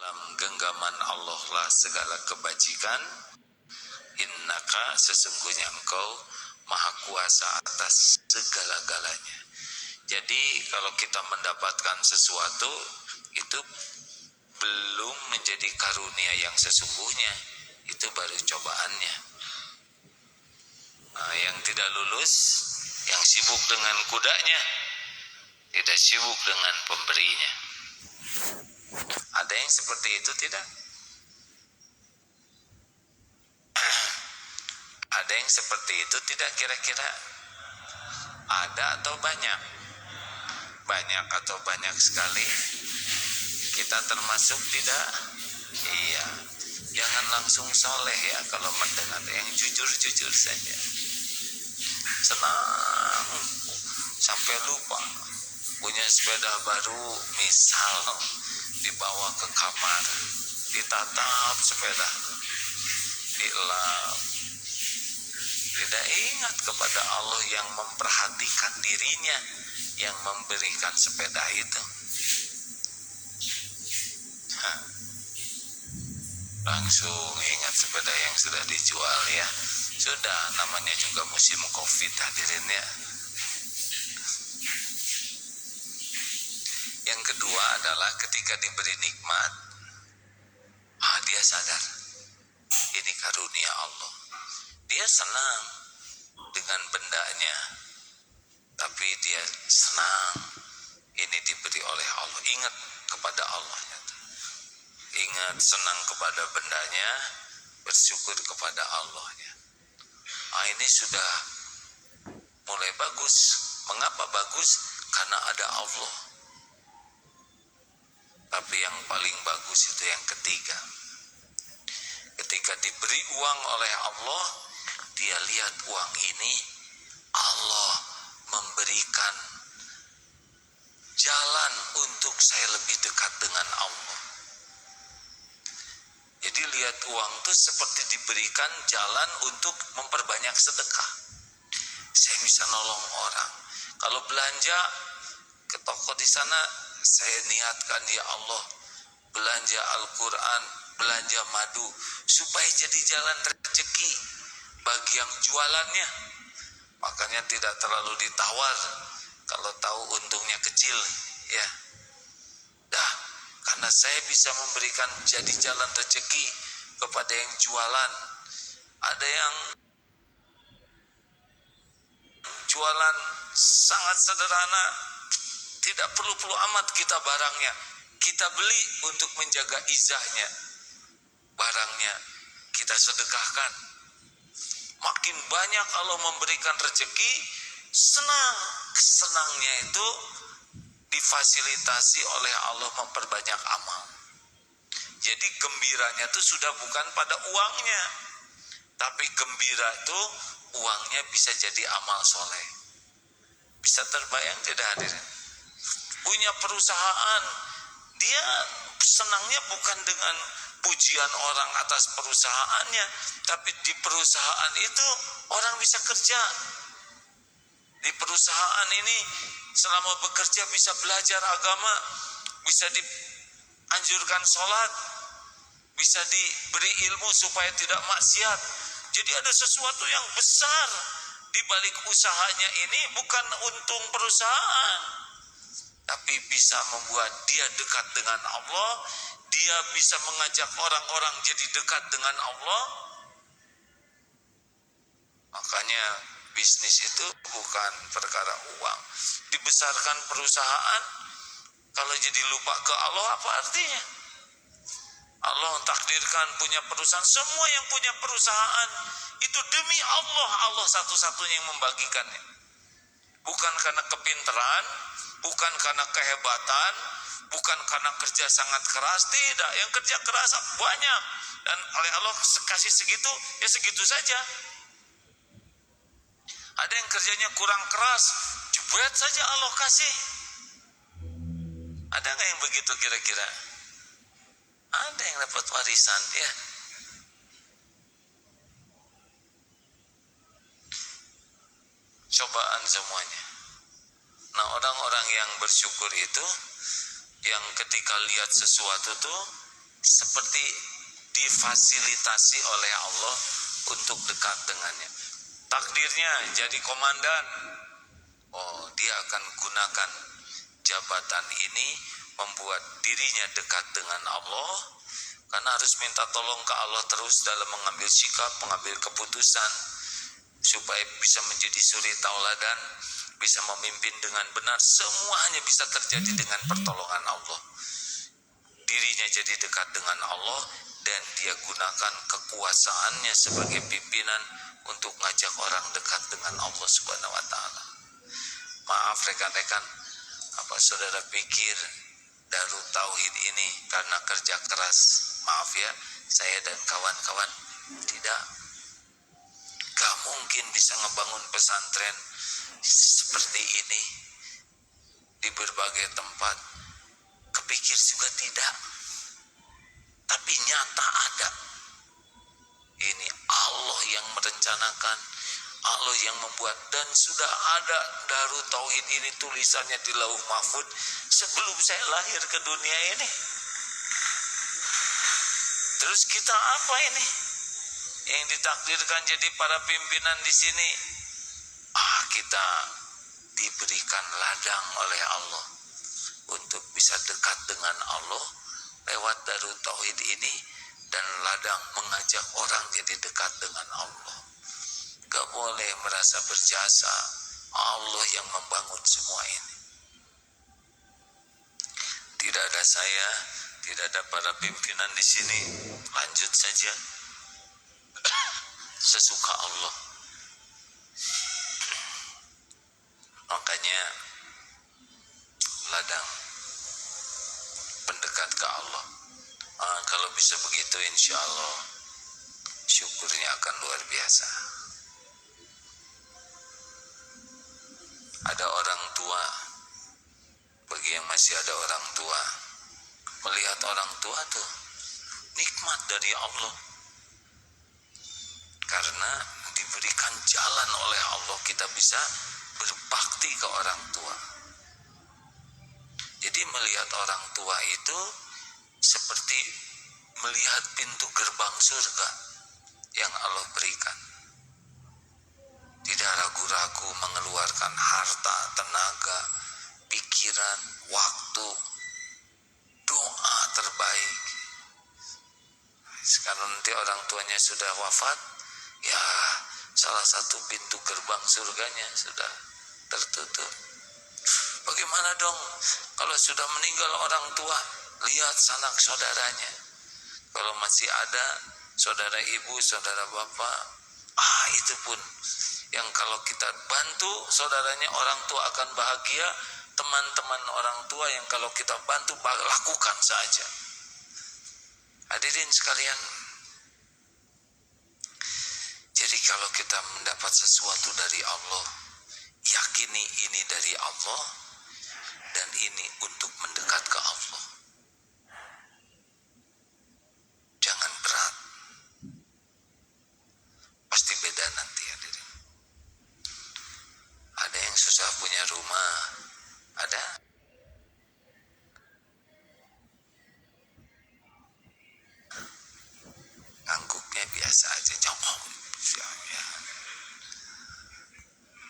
Dalam genggaman Allah lah segala kebajikan. Innaka, sesungguhnya engkau maha kuasa atas segala-galanya. Jadi kalau kita mendapatkan sesuatu itu belum menjadi karunia yang sesungguhnya, itu baru cobaannya. Nah, yang tidak lulus, yang sibuk dengan kudanya, tidak sibuk dengan pemberinya. Ada yang seperti itu tidak? Ada yang seperti itu tidak kira-kira? Ada atau banyak? Banyak atau banyak sekali? Kita termasuk tidak? Iya. Jangan langsung soleh ya kalau mendengar, yang jujur-jujur saja. Senang sampai lupa punya sepeda baru, misal dibawa ke kamar, ditatap sepeda, dilap, tidak ingat kepada Allah yang memperhatikan dirinya, yang memberikan sepeda itu. Langsung ingat sepeda yang sudah dijual ya. Sudah, namanya juga musim Covid hadirin ya. Yang kedua adalah ketika diberi nikmat, dia sadar ini karunia Allah. Dia senang dengan bendanya, tapi dia senang ini diberi oleh Allah. Ingat kepada Allah, ingat senang kepada bendanya, bersyukur kepada Allah. Ini sudah mulai bagus. Mengapa bagus? Karena ada Allah. Tapi yang paling bagus itu yang ketiga. Ketika diberi uang oleh Allah, dia lihat uang ini Allah memberikan jalan untuk saya lebih dekat dengan Allah. Jadi lihat uang itu seperti diberikan jalan untuk memperbanyak sedekah. Saya bisa nolong orang. Kalau belanja ke toko di sana, saya niatkan ya Allah, belanja Al-Quran, belanja madu, supaya jadi jalan rezeki bagi yang jualannya. Makanya tidak terlalu ditawar kalau tahu untungnya kecil ya. Karena saya bisa memberikan jadi jalan rezeki kepada yang jualan. Ada yang jualan sangat sederhana, tidak perlu amat kita barangnya, kita beli untuk menjaga izahnya. Barangnya kita sedekahkan. Makin banyak Allah memberikan rezeki, senangnya itu difasilitasi oleh Allah memperbanyak amal. Jadi gembiranya itu sudah bukan pada uangnya, tapi gembira itu uangnya bisa jadi amal soleh. Bisa terbayang tidak hadirin? Punya perusahaan, dia senangnya bukan dengan pujian orang atas perusahaannya, tapi di perusahaan itu orang bisa kerja. Di perusahaan ini selama bekerja bisa belajar agama, bisa dianjurkan sholat, bisa diberi ilmu supaya tidak maksiat. Jadi ada sesuatu yang besar di balik usahanya ini, bukan untung perusahaan, tapi bisa membuat dia dekat dengan Allah. Dia bisa mengajak orang-orang jadi dekat dengan Allah. Makanya bisnis itu bukan perkara uang. Dibesarkan perusahaan, kalau jadi lupa ke Allah apa artinya? Allah takdirkan punya perusahaan. Semua yang punya perusahaan itu demi Allah, Allah satu-satunya yang membagikannya. Bukan karena kepintaran, bukan karena kehebatan, bukan karena kerja sangat keras. Tidak, yang kerja keras banyak, dan oleh Allah kasih segitu, ya segitu saja. Ada yang kerjanya kurang keras, jebret saja Allah kasih. Ada nggak yang begitu kira-kira? Ada yang dapat warisan ya. Cobaan semuanya. Nah, orang-orang yang bersyukur itu, yang ketika lihat sesuatu tuh seperti difasilitasi oleh Allah untuk dekat dengannya. Takdirnya jadi komandan, oh dia akan gunakan jabatan ini membuat dirinya dekat dengan Allah, karena harus minta tolong ke Allah terus dalam mengambil sikap, mengambil keputusan, supaya bisa menjadi suri tauladan, bisa memimpin dengan benar. Semuanya bisa terjadi dengan pertolongan Allah. Dirinya jadi dekat dengan Allah, dan dia gunakan kekuasaannya sebagai pimpinan untuk ngajak orang dekat dengan Allah Subhanahu wa Ta'ala. Maaf rekan-rekan, apa saudara pikir Darut Tauhid ini karena kerja keras? Maaf ya, saya dan kawan-kawan, tidak. Gak mungkin bisa ngebangun pesantren seperti ini di berbagai tempat. Kepikir juga tidak. Tapi nyata ada. Ini Allah yang merencanakan, Allah yang membuat, dan sudah ada Darut Tauhid ini tulisannya di Lauh Mahfuz sebelum saya lahir ke dunia ini. Terus kita apa ini? Yang ditakdirkan jadi para pimpinan di sini, kita diberikan ladang oleh Allah untuk bisa dekat dengan Allah lewat Darut Tauhid ini, dan ladang mengajak orang jadi dekat dengan Allah. Gak boleh merasa berjasa, Allah yang membangun semua ini. Tidak ada saya, tidak ada para pimpinan di sini, lanjut saja sesuka Allah. Makanya ladang pendekat ke Allah. Kalau bisa begitu, insya Allah syukurnya akan luar biasa. Ada orang tua, bagi yang masih ada orang tua, melihat orang tua tuh nikmat dari Allah, karena diberikan jalan oleh Allah kita bisa berbakti ke orang tua. Jadi melihat orang tua itu seperti melihat pintu gerbang surga yang Allah berikan. Tidak ragu-ragu mengeluarkan harta, tenaga, pikiran, waktu, doa terbaik. Sekarang nanti orang tuanya sudah wafat, ya salah satu pintu gerbang surganya sudah tertutup. Bagaimana dong kalau sudah meninggal orang tua? Lihat sanak saudaranya. Kalau masih ada saudara ibu, saudara bapak, itu pun yang kalau kita bantu saudaranya, orang tua akan bahagia. Teman-teman orang tua yang kalau kita bantu, lakukan saja. Hadirin sekalian, jadi kalau kita mendapat sesuatu dari Allah, yakini ini dari Allah, dan ini untuk mendekat ke Allah. Jangan berat, pasti beda nanti hadirin. Ada yang susah punya rumah, ada